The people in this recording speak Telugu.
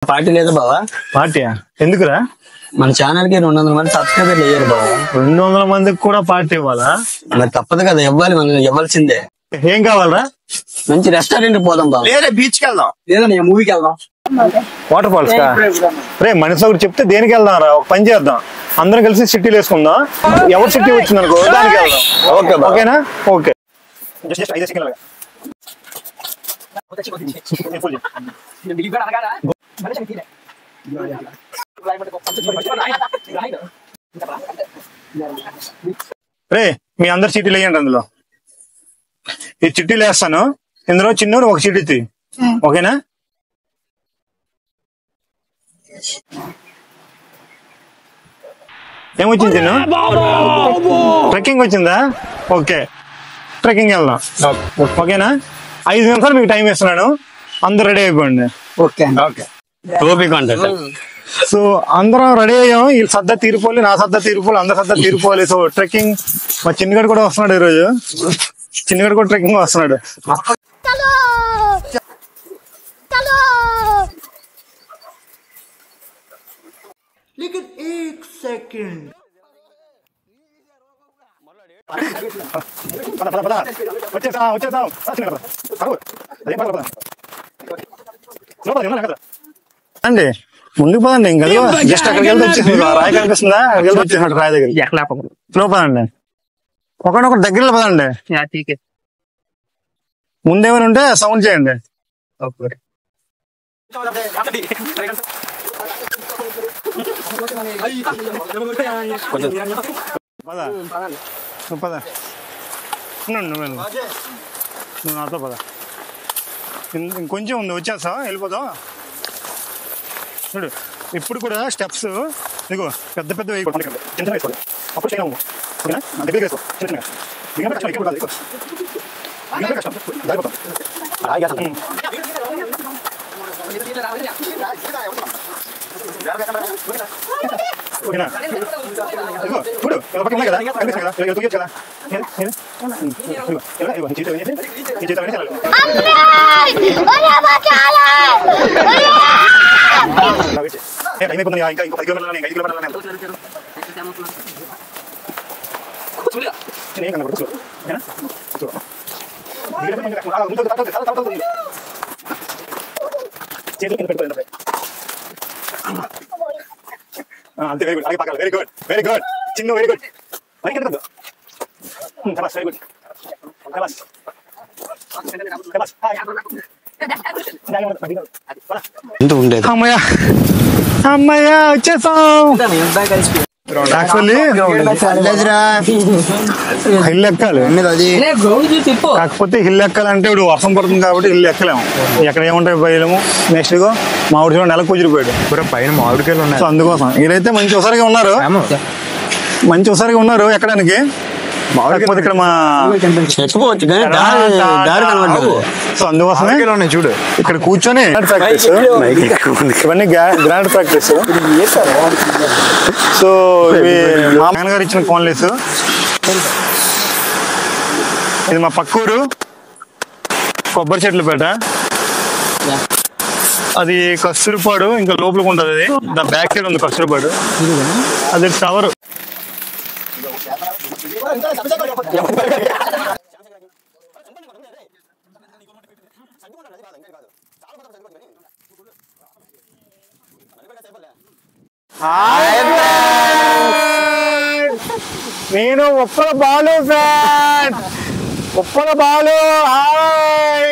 పార్టీ లేదా బావా? పార్టీయా? ఎందుకురా? మన ఛానల్ కి 200 మంది సబ్స్క్రైబర్లు అయ్యారు బావా. 200 మందికి కూడా పార్టీ ఇవ్వాలా? మరి తప్పదు కదా, ఇవ్వాలి, మనం ఇవ్వాల్సిందే. ఏం కావాలరా? మంచి రెస్టారెంట్ పోదాం బావా. లేదా బీచ్ కి వెళ్దాం, లేదా మూవీకి వెళ్దాం. వాటర్ ఫాల్స్ కా? రే మనిషి ఒకటి చెప్తే దేనికి వెళ్దాం రా? ఒక పని చేద్దాం, అందరం కలిసి సిటీలు వేసుకుందాం. ఎవరు సిటీ వచ్చింది అనుకో దానికి వెళ్దాం. ఓకే ఓకేనా? ఓకే. రే మీ అందరు చీటీలు వేయండి. అందులో ఈ చిట్టీలు వేస్తాను, ఇందులో చిన్న ఒక చీటీ తీ. ఓకేనా? ఏమొచ్చింది చిన్న? ట్రెక్కింగ్ వచ్చిందా? ఓకే, ట్రెక్కింగ్ వెళ్దాం. ఓకేనా? 5 నిమిషాలు మీకు టైం ఇస్తున్నాను, అందరు రెడీ అయిపోండి. Okay okay. సో అందరం రెడీ అయ్యాం. ఈ సద్ద తీరిపోవాలి, నా సద్ద తీరిపోవాలి, అందరి సద్ద తీరిపోవాలి. సో ట్రెక్కింగ్ మా చిన్నగడు కూడా వస్తున్నాడు ఈరోజు. చిన్నగడు కూడా ట్రెక్కింగ్ వస్తున్నాడు. అండి ముందుకు పదండి. ఇంకా జస్ట్ అక్కడికి వెళ్తే వచ్చేసింది. రాయి కనిపిస్తుందా? అక్కడికి వెళ్తే వచ్చేసినట్టు రాయి దగ్గర. స్లో పదండి, ఒకనొకటి దగ్గరలో పదండి. ముందేమైనా ఉంటే సౌండ్ చేయండి. పద నువ్వు నాతో పద. ఇంకొంచెం ఉంది, వచ్చేస్తా, వెళ్ళిపోతావు. చూడు ఇప్పుడు కూడా స్టెప్స్ నీకు పెద్ద పెద్ద వేయకూడదు, చిన్న చిన్న వేసుకోండి. అప్పుడు చేయము. ఓకేనా? దగ్గర వేసుకో, చిన్న చిన్నగా. దిగినప్పుడు కష్టం, ఎక్కువ కాదు. దిగినప్పుడు కష్టం, జారిపోతాం. ఓకేనా? చూడు పక్కన ఉన్నాయి కదా, కనిపిస్తుంది కదా, తూయచ్చు కదా. టైం అయిపోతుంది, ఇంకా ఇంకో 10 కిలోమీటర్లు, 5 కిలోమీటర్లు. అంతే, వెరీ గుడ్. అలాగే పక్కన, వెరీ గుడ్, వెరీ గుడ్. చిన్న వెరీ గుడ్. మరి వెరీ గుడ్. అమ్మయ్యా అమ్మయ్యా వచ్చేసాం. యాక్చువల్లీ హిల్ ఎక్కాలి, కాకపోతే హిల్ ఎక్కాలంటే ఇప్పుడు వర్షం పడుతుంది కాబట్టి హిల్ ఎక్కలేము. ఎక్కడ ఏముంటాయి భయలేము. నెక్స్ట్ గా మామిడి చూడండి నెలకు కుదిరిపోయాడు పైన మామిడికాయలు ఉన్నాయి. సో అందుకోసం మీరైతే మంచి ఒకసారిగా ఉన్నారు, మంచి ఒకసారిగా ఉన్నారు ఎక్కడానికి. కాకపోతే ఇక్కడ మా సో అందుకోసమే చూడు ఇక్కడ కూర్చొని ప్రాక్టీస్, ఇవన్నీ గ్రాండ్ ప్రాక్టీస్. సో ఇవి మా నాన్నగారు ఇచ్చిన కాలనీస్. ఇది మా పక్కూరు కొబ్బరి చెట్లపేట. అది కస్తూరిపాడు, ఇంకా లోపలికి ఉంటుంది. అది దాని బ్యాక్ సైడ్ ఉంది కస్తూరిపాడు. అది టవర్. నేను ఉప్పల బాలు ఫ్యాన్, ఉప్పల బాలు. హాయ్.